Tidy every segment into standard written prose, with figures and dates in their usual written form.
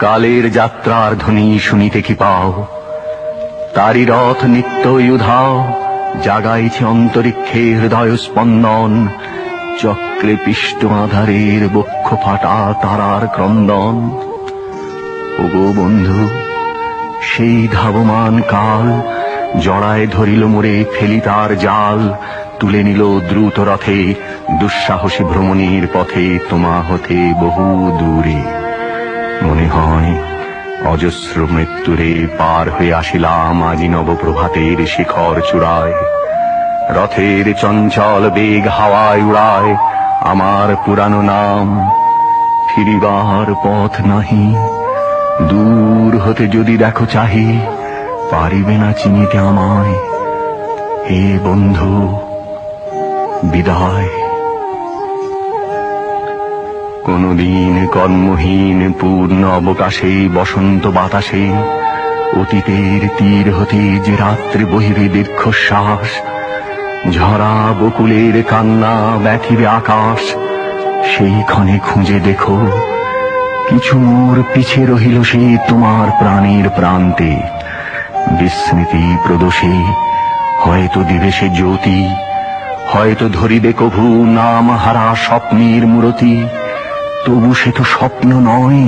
কালের যাত্রার ধ্বনি শুনিতে কি পাও, তারি রথ নিত্যই উধাও, জাগাইছে অন্তরিক্ষে হৃদয় স্পন্দন, চক্রে পিষ্ট আধারের বক্ষ ফাটা তারার ক্রন্দন। ওগো বন্ধু, সেই ধাবমান কাল জড়ায় ধরিল মোরে, ফেলি তার জাল, তুলে নিল দ্রুত রথে, দুঃসাহসী ভ্রমণের পথে তোমা হতে বহু দূরে। মনে হয় অজস্র মৃত্যুরে পার হয়ে আসিলাম আজি নবপ্রভাতের শিখর চূড়ায়। রথের চঞ্চল বেগ হাওয়ায় উড়ায় আমার পুরানো নাম, ফিরিবার পথ নাহি, দূর হতে যদি দেখো চাহি, পারিবে না চিনিতে আমায়। হে বন্ধু, বিদায়। কোনদিন কর্মহীন পূর্ণ অবকাশে বসন্ত বাতাসে অতীতের তীর হতে যে রাত্রে বহিবে দীর্ঘশ্বাস, ঝরা বকুলের কান্না ব্যথিবে আকাশ, সেই ক্ষণে খুঁজে দেখো কিছু মোর পিছে রহিল সে তোমার প্রাণের প্রান্তে। বিস্মৃতি প্রদোষে হয়তো দিবে সে জ্যোতি, হয়তো ধরিবে কভু নাম হারা স্বপ্নের মূরতি। তবু সে তো স্বপ্ন নয়,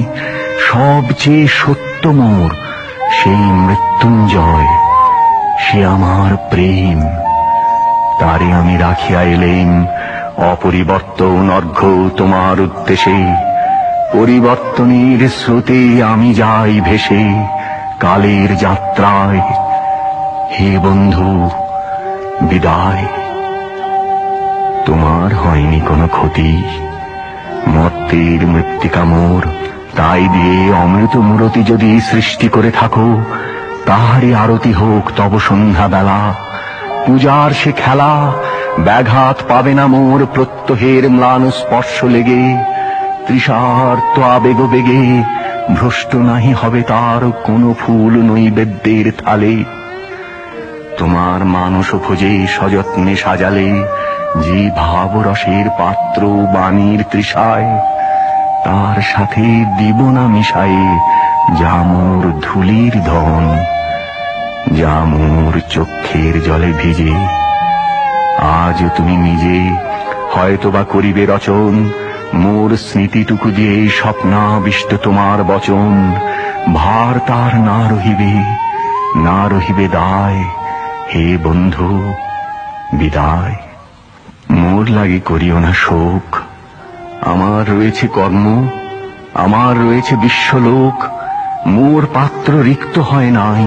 সবচেয়ে সত্য মোর সেই মৃত্যুঞ্জয়, সে আমার প্রেম। তারে আমি রাখিয়া এলেম অপরিবর্তন অর্ঘ্য তোমার উদ্দেশে। পরিবর্তনের স্রোতে আমি যাই ভেসে কালের যাত্রায়। হে বন্ধু, বিদায়। তোমার হয়নি কোনো ক্ষতি, মর্তের মৃত্তিকা মোর, তাই দিয়ে অমৃত মূরতি যদি সৃষ্টি করে থাকো, তাহারই আরতি হোক তব সন্ধ্যা বেলা। পূজার সে খেলা ব্যাঘাত পাবে না মোর প্রত্যহের ম্লান স্পর্শ লেগে। তৃষার্ত আবেগ বেগে ভ্রষ্ট নাহি হবে তার কোনো ফুল নৈবেদ্যের থালে। তোমার মানস ভোজে সযত্নে সাজালে যে ভাবরসের পাত্র বাণীর তৃষায়, তার সাথে দিব না মিশায়ে যা মোর ধুলির ধন, যা মোর চক্ষের জলে ভিজে। আজ তুমি নিজে হয়তোবা করিবে রচন মোর স্মৃতিটুকু দিয়ে স্বপ্নাবিষ্ট তোমার বচন। ভার তার না রহিবে, না রহিবে দায়। হে বন্ধু, বিদায়। মোর লাগি করিও না শোক, আমার রয়েছে কর্ম, আমার রয়েছে বিশ্বলোক। মোর পাত্র রিক্ত হয় নাই,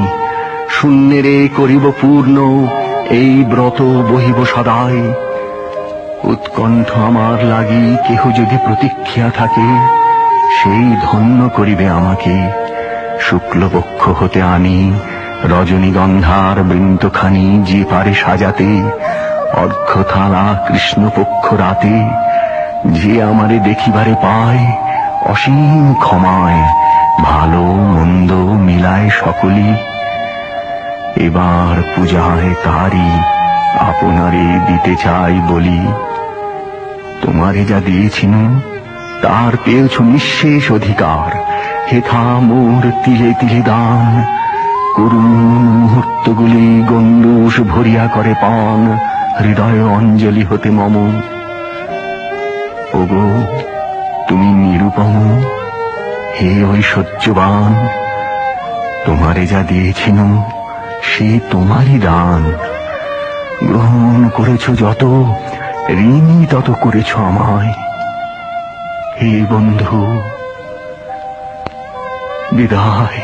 শূন্যেরে করিব পূর্ণ, এই ব্রত বহিব সদাই। উৎকণ্ঠ আমার লাগি কেহ যদি প্রতীক্ষা থাকে, সেই ধন্য করিবে আমাকে। শুক্লপক্ষ হতে আনি রজনীগন্ধার বৃন্তখানি যে পারে সাজাতে, অর্ঘ্যথালা কৃষ্ণপক্ষ রাতে যে আমারে দেখিবারে পায়। অসীম ক্ষমায় ভালো মন্দ মিলায় সকলি, এবার পূজায় তারি আপনারে দিতে চাই বলি। তোমারে যা দিয়েছিন তার পেয়েছ নিঃশেষ অধিকার, হেথা মোর তিলে তিলে দান। করুণ মুহূর্তগুলি গণ্ডূষ ভরিয়া করে পান, হৃদয় অঞ্জলি হতে মম। ওগো তুমি নিরুপম, হে ঐশ্বর্যবান, তোমারে যা দিয়েছিন সে তোমারই দান। গ্রহণ করেছ যত, ঋণী তত করেছ আমায়। হে বন্ধু, বিদায়।